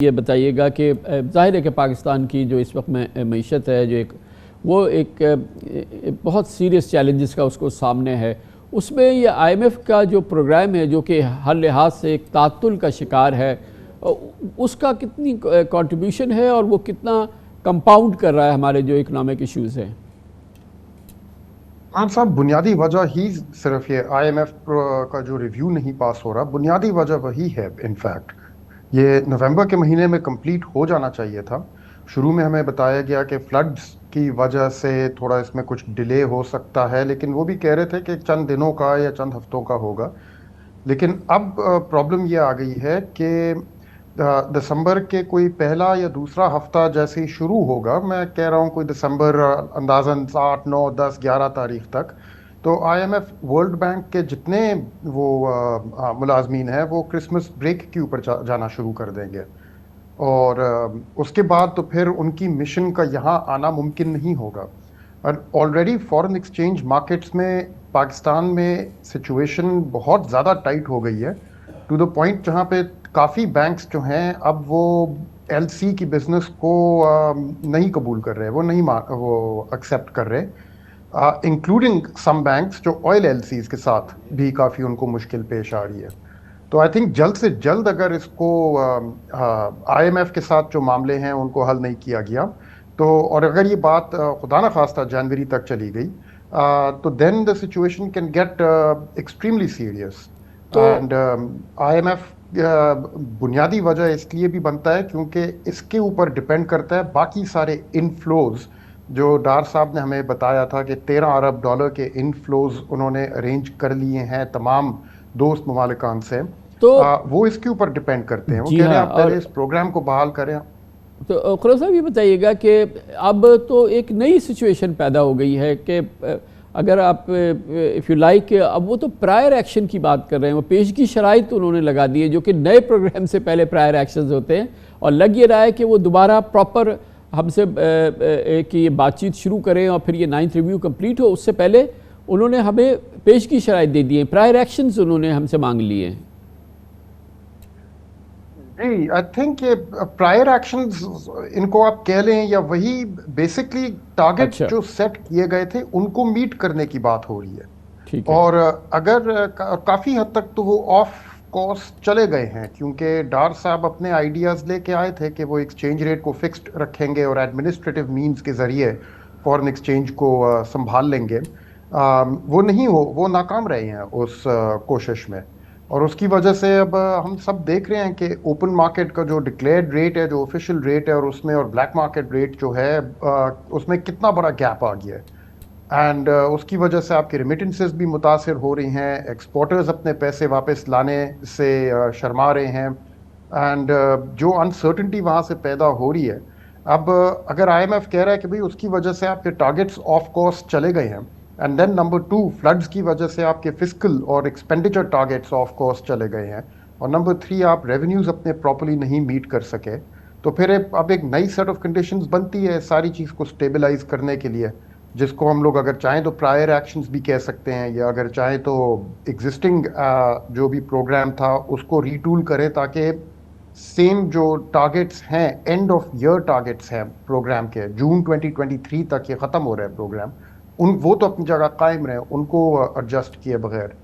ये बताइएगा कि ज़ाहिर है कि पाकिस्तान की जो इस वक्त में मईशत है, जो एक बहुत सीरियस चैलेंजेस का उसको सामने है। उसमें ये आईएमएफ का जो प्रोग्राम है, जो कि हर लिहाज से एक तातुल का शिकार है, उसका कितनी कंट्रीब्यूशन है और वो कितना कंपाउंड कर रहा है हमारे जो इकोनॉमिक इश्यूज़ हैं। हाँ साहब, बुनियादी वजह ही सिर्फ ये आईएमएफ का जो रिव्यू नहीं पास हो रहा, बुनियादी वजह वही है। इनफैक्ट ये नवंबर के महीने में कंप्लीट हो जाना चाहिए था। शुरू में हमें बताया गया कि फ्लड्स की वजह से थोड़ा इसमें कुछ डिले हो सकता है, लेकिन वो भी कह रहे थे कि चंद दिनों का या चंद हफ्तों का होगा। लेकिन अब प्रॉब्लम ये आ गई है कि दिसंबर के कोई पहला या दूसरा हफ्ता जैसे ही शुरू होगा, मैं कह रहा हूँ कोई दिसंबर अंदाजन 8, 9, 10, 11 तारीख तक, तो आईएमएफ वर्ल्ड बैंक के जितने वो मुलाजमीन हैं वो क्रिसमस ब्रेक के ऊपर जाना शुरू कर देंगे। और उसके बाद तो फिर उनकी मिशन का यहाँ आना मुमकिन नहीं होगा। और ऑलरेडी फॉरेन एक्सचेंज मार्केट्स में पाकिस्तान में सिचुएशन बहुत ज़्यादा टाइट हो गई है, टू द पॉइंट जहाँ पे काफ़ी बैंक्स जो हैं अब वो एलसी की बिजनेस को नहीं कबूल कर रहे, वो नहीं वो एक्सेप्ट कर रहे, इंक्लूडिंग सम बैंक्स जो ऑयल एलसीज के साथ भी काफ़ी उनको मुश्किल पेश आ रही है। तो आई थिंक जल्द से जल्द अगर इसको आईएमएफ के साथ जो मामले हैं उनको हल नहीं किया गया, तो और अगर ये बात खुदा ना खास्ता जनवरी तक चली गई, तो then the situation can get extremely serious. तो एंड आईएमएफ बुनियादी वजह इसलिए भी बनता है क्योंकि इसके ऊपर डिपेंड करता है बाकी सारे इनफ्लोज। जो डार साहब ने हमें बताया था कि $13 अरब के इनफ्लोज उन्होंने अरेंज कर लिए हैं तमाम दोस्त ममालिकान से, तो वो इसके ऊपर डिपेंड करते हैं। वो जी कह रहे हैं हाँ। आप पहले और इस प्रोग्राम को बहाल करें। तो खुर्रम साहब ये बताइएगा कि अब तो एक नई सिचुएशन पैदा हो गई है कि अगर आप इफ़ यू लाइक, अब वो तो प्रायर एक्शन की बात कर रहे हैं, वो पेशगी शराइत उन्होंने लगा दी है, जो कि नए प्रोग्राम से पहले प्रायर एक्शंस होते हैं। और लग ये रहा है कि वो दोबारा प्रॉपर हमसे कि ये बातचीत शुरू करें और फिर ये 9th रिव्यू कंप्लीट हो, उससे पहले उन्होंने हमें पेशगी शराइत दे दिए, प्रायर एक्शंस उन्होंने हमसे मांग लिए हैं। जी, आई थिंक ये प्रायर एक्शंस इनको आप कह लें या वही बेसिकली टारगेट्स अच्छा, जो सेट किए गए थे उनको मीट करने की बात हो रही है। ठीक है। और अगर काफी हद तक तो वो ऑफ कोर्स चले गए हैं, क्योंकि डार साहब अपने आइडियाज लेके आए थे कि वो एक्सचेंज रेट को फिक्स्ड रखेंगे और एडमिनिस्ट्रेटिव मींस के जरिए फॉरेन एक्सचेंज को संभाल लेंगे। वो नहीं हो, वो नाकाम रहे हैं उस कोशिश में। और उसकी वजह से अब हम सब देख रहे हैं कि ओपन मार्केट का जो डिक्लेयर्ड रेट है, जो ऑफिशियल रेट है, और उसमें और ब्लैक मार्केट रेट जो है, उसमें कितना बड़ा गैप आ गया है। एंड उसकी वजह से आपकी रेमिटेंसेस भी मुतासिर हो रही हैं, एक्सपोर्टर्स अपने पैसे वापस लाने से शर्मा रहे हैं। एंड जो अनसर्टिनिटी वहाँ से पैदा हो रही है, अब अगर आईएमएफ कह रहा है कि भाई उसकी वजह से आपके टारगेट्स ऑफ कोर्स चले गए हैं, एंड देन नंबर 2 फ्लड्स की वजह से आपके फिस्कल और एक्सपेंडिचर टारगेट्स ऑफ कोर्स चले गए हैं, और नंबर 3 आप रेवेन्यूज अपने प्रॉपरली नहीं मीट कर सके, तो फिर अब एक नई सेट ऑफ कंडीशंस बनती है सारी चीज़ को स्टेबलाइज करने के लिए, जिसको हम लोग अगर चाहें तो प्रायर एक्शंस भी कह सकते हैं, या अगर चाहें तो एग्जिस्टिंग जो भी प्रोग्राम था उसको रीटूल करें, ताकि सेम जो टारगेट्स हैं, एंड ऑफ ईयर टारगेट्स हैं प्रोग्राम के, जून 2023 तक ये ख़त्म हो रहा है प्रोग्राम, उन वो तो अपनी जगह कायम रहे, उनको एडजस्ट किए बगैर।